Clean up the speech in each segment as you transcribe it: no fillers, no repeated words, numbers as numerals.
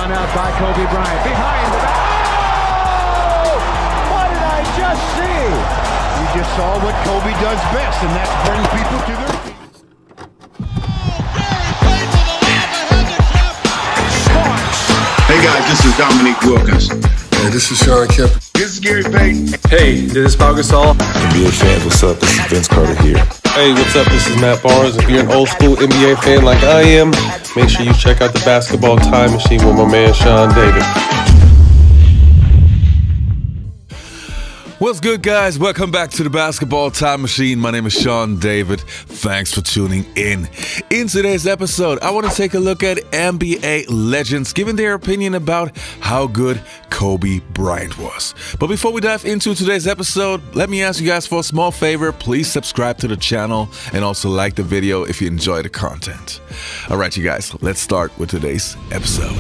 run out by Kobe Bryant. Behind the back. Oh! What did I just see? You just saw what Kobe does best, and that's bring people to their feet. Hey guys, this is Dominique Wilkins. Hey, this is Sean Kemp. This is Gary Payton. Hey, this is Pau Gasol. NBA fans, what's up? This is Vince Carter here. Hey, what's up? This is Matt Barnes. If you're an old school NBA fan like I am, make sure you check out the Basketball Time Machine with my man Sean David. What's good, guys? Welcome back to the Basketball Time Machine. My name is Sean David. Thanks for tuning in. In today's episode, I want to take a look at NBA legends giving their opinion about how good Kobe Bryant was. But before we dive into today's episode, let me ask you guys for a small favor. Please subscribe to the channel and also like the video if you enjoy the content. All right, you guys, let's start with today's episode.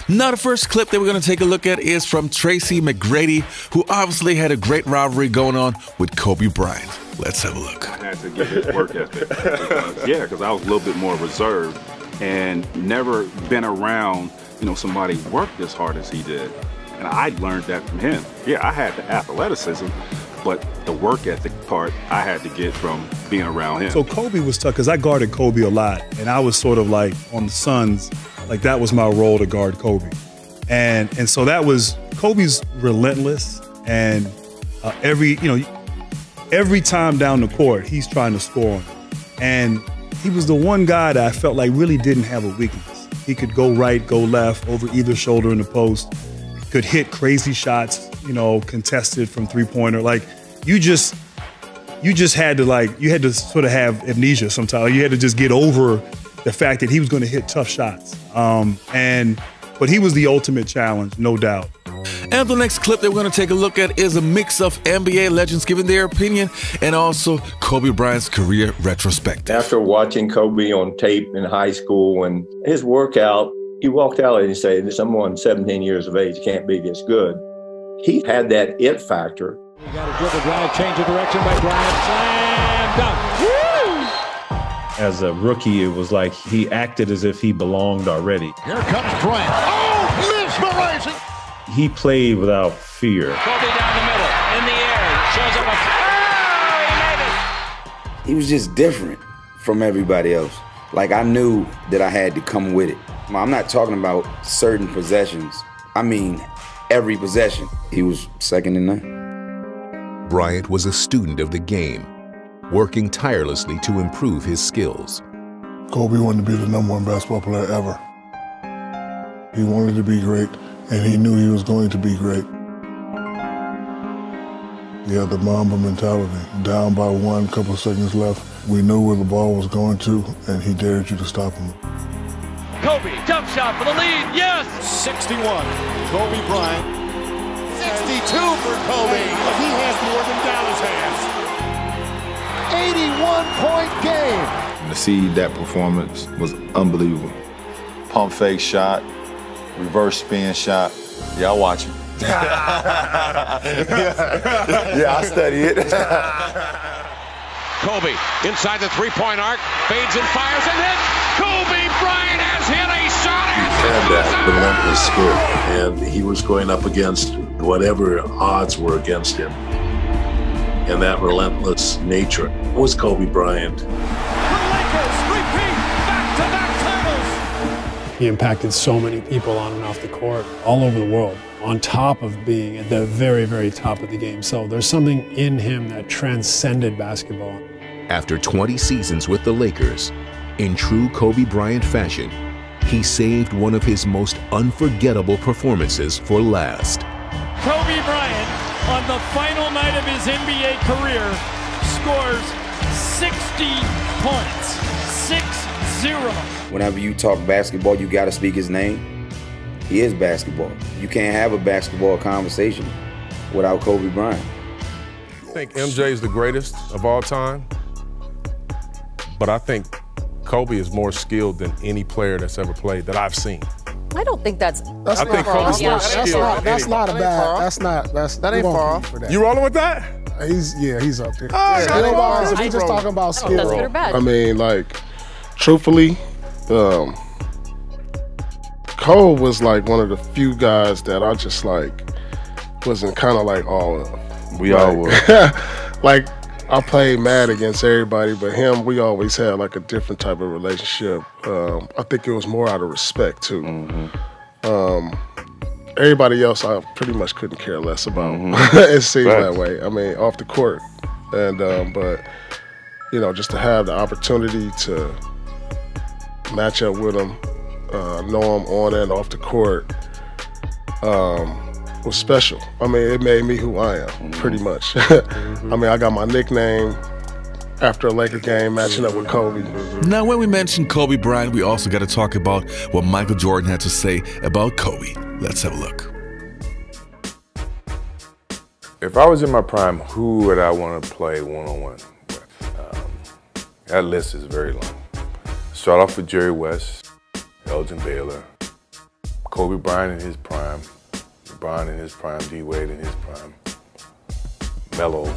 Now, the first clip that we're going to take a look at is from Tracy McGrady, who obviously had a great rivalry going on with Kobe Bryant. Let's have a look. I had to give his work ethic. Because I was a little bit more reserved and never been around, somebody work as hard as he did. And I learned that from him. Yeah, I had the athleticism, but the work ethic part I had to get from being around him. So Kobe was tough because I guarded Kobe a lot, and I was sort of like on the Suns. Like that was my role to guard Kobe. And so that was, Kobe's relentless, and every time down the court, he's trying to score on it. And he was the one guy that I felt like really didn't have a weakness. He could go right, go left, over either shoulder in the post, could hit crazy shots, contested from three-pointer. Like you just had to you had to sort of have amnesia sometimes. You had to just get over the fact that he was going to hit tough shots. But he was the ultimate challenge, no doubt. And the next clip that we're going to take a look at is a mix of NBA legends giving their opinion and also Kobe Bryant's career retrospective. After watching Kobe on tape in high school and his workout, he walked out and he said, someone 17 years of age can't be this good. He had that it factor. You got a dribble drive, change of direction by Bryant, slam dunk. Woo! As a rookie, it was like he acted as if he belonged already. Here comes Bryant. Oh, mesmerizing! He played without fear. Kobe down the middle, in the air, shows up he made it! He was just different from everybody else. Like, I knew that I had to come with it. I'm not talking about certain possessions. I mean, every possession. He was second to none. Bryant was a student of the game, working tirelessly to improve his skills. Kobe wanted to be the #1 basketball player ever. He wanted to be great, and he knew he was going to be great. He had the Mamba mentality. Down by one, couple of seconds left. We knew where the ball was going to, and he dared you to stop him. Kobe, jump shot for the lead, yes! 61, Kobe Bryant. 62 for Kobe. He has more than Dallas has. 81-point game. To see that performance was unbelievable. Pump fake shot, reverse spin shot. Yeah, I watch it. Yeah, I study it. Kobe inside the three-point arc, fades and fires and hits. Kobe Bryant has hit a shot. He had that relentless spirit, and he was going up against whatever odds were against him. And that relentless nature was Kobe Bryant. The Lakers repeat back-to-back titles. He impacted so many people on and off the court, all over the world, on top of being at the very, very top of the game. So there's something in him that transcended basketball. After 20 seasons with the Lakers, in true Kobe Bryant fashion, he saved one of his most unforgettable performances for last. Kobe Bryant, on the final night of his NBA career, scores 60 points. 6-0. Whenever you talk basketball, you got to speak his name. He is basketball. You can't have a basketball conversation without Kobe Bryant. I think MJ is the greatest of all time, but I think Kobe is more skilled than any player that's ever played that I've seen. I don't think that's. I think Kobe's more skilled. That's not a bad. That ain't far off. You rolling with that? He's up there. Skill wise, if we just talking about skill. That's good or bad. I mean, like, truthfully, Cole was like one of the few guys that I just like wasn't kind of like all of. We all were. Like, I played mad against everybody, but him, we always had like a different type of relationship. I think it was more out of respect too. Everybody else, I pretty much couldn't care less about. It seemed that way. I mean, off the court, and but you know, just to have the opportunity to match up with him, know him on and off the court, was special. I mean, it made me who I am, pretty much. I mean, I got my nickname after a Laker game matching up with Kobe. Now, when we mention Kobe Bryant, we also got to talk about what Michael Jordan had to say about Kobe. Let's have a look. If I was in my prime, who would I want to play one-on-one with? That list is very long. Start off with Jerry West, Elgin Baylor, Kobe Bryant in his prime, LeBron in his prime, D-Wade in his prime, Melo.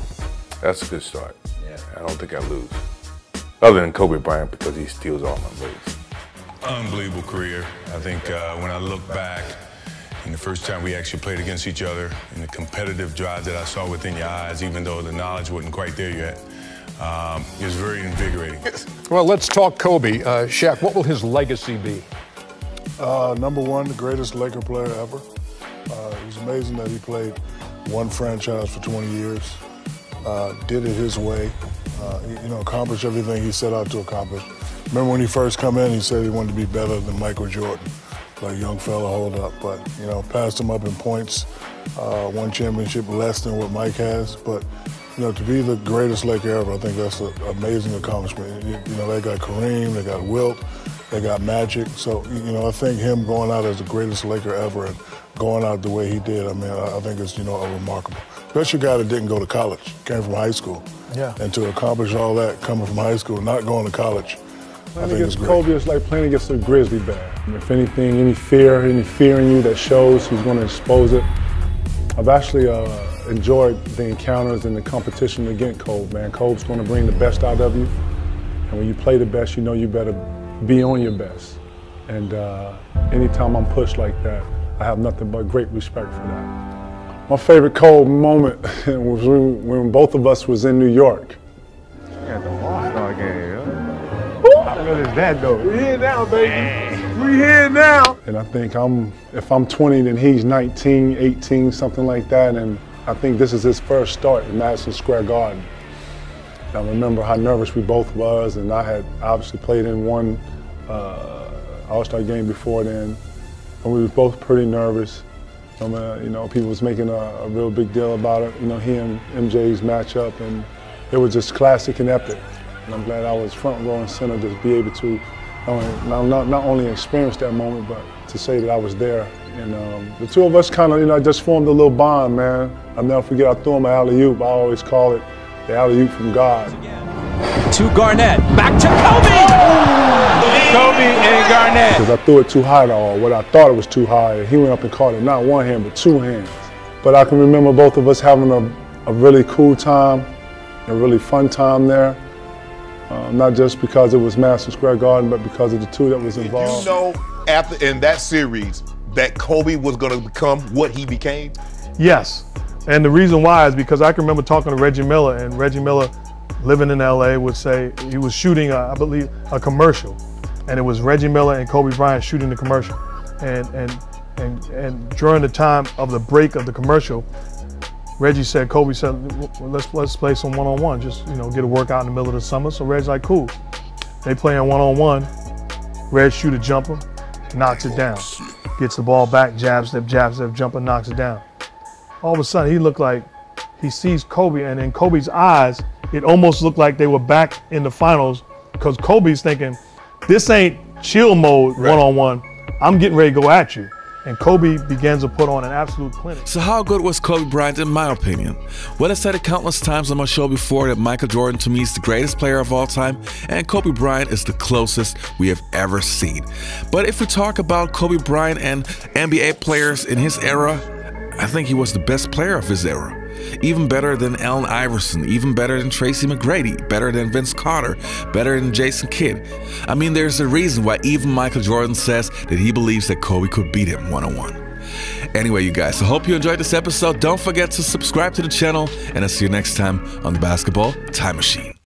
That's a good start. Yeah. I don't think I lose. Other than Kobe Bryant, because he steals all my moves. Unbelievable career. I think when I look back, and the first time we actually played against each other, and the competitive drive that I saw within your eyes, even though the knowledge wasn't quite there yet, it was very invigorating. Well, let's talk Kobe. Shaq, what will his legacy be? Number one, the greatest Laker player ever. It was amazing that he played one franchise for 20 years, did it his way, accomplished everything he set out to accomplish. Remember when he first come in, he said he wanted to be better than Michael Jordan. Like, young fella, hold up. But, passed him up in points, one championship less than what Mike has. But, to be the greatest Laker ever, I think that's an amazing accomplishment. They got Kareem, they got Wilt, they got Magic. So, I think him going out as the greatest Laker ever and going out the way he did, I mean, I think it's, remarkable. Especially a guy that didn't go to college, came from high school. Yeah. And to accomplish all that coming from high school, not going to college, Playing against Kobe is like playing against a grizzly bear. If anything, any fear in you that shows, he's going to expose it. I've actually enjoyed the encounters and the competition against Kobe, man. Kobe's going to bring the best out of you. And when you play the best, you better be on your best. And anytime I'm pushed like that, I have nothing but great respect for that. My favorite Kobe moment was when both of us was in New York. Yeah, the All-Star game, How good is that, though? We here now, baby. We here now. And I think if I'm 20, then he's 19, 18, something like that. And I think this is his first start in Madison Square Garden. I remember how nervous we both was, and I had obviously played in one All-Star game before then, and we was both pretty nervous. People was making a real big deal about it. He and MJ's matchup, and it was just classic and epic. And I'm glad I was front row and center to be able to not only experience that moment, but to say that I was there. And the two of us kind of, just formed a little bond, man. I'll never forget, I threw him an alley-oop. I always call it the alley-oop from God. To Garnett, back to Kobe! Kobe and Garnett. Because I threw it too high, or what I thought it was too high. He went up and caught it, not one hand, but two hands. But I can remember both of us having a really cool time, a really fun time there. Not just because it was Madison Square Garden, but because of the two that was involved. After in that series that Kobe was going to become what he became? Yes, and the reason why is because I can remember talking to Reggie Miller, and Reggie Miller, living in LA, would say he was shooting, I believe, a commercial, and it was Reggie Miller and Kobe Bryant shooting the commercial, and during the time of the break of the commercial, Reggie said, Kobe said, well, let's play some one-on-one, just get a workout in the middle of the summer. So Reggie's like, cool. They playing one-on-one. Reg shoot a jumper, knocks it down, gets the ball back, jab step, jumper, knocks it down. All of a sudden, he looked like he sees Kobe, and in Kobe's eyes, it almost looked like they were back in the finals, because Kobe's thinking, this ain't chill mode one-on-one. I'm getting ready to go at you. And Kobe begins to put on an absolute clinic. So how good was Kobe Bryant in my opinion? Well, I said it countless times on my show before that Michael Jordan to me is the greatest player of all time and Kobe Bryant is the closest we have ever seen. But if we talk about Kobe Bryant and NBA players in his era, I think he was the best player of his era. Even better than Allen Iverson, even better than Tracy McGrady, better than Vince Carter, better than Jason Kidd. I mean, there's a reason why even Michael Jordan says that he believes that Kobe could beat him one-on-one. Anyway, you guys, I hope you enjoyed this episode. Don't forget to subscribe to the channel, and I'll see you next time on the Basketball Time Machine.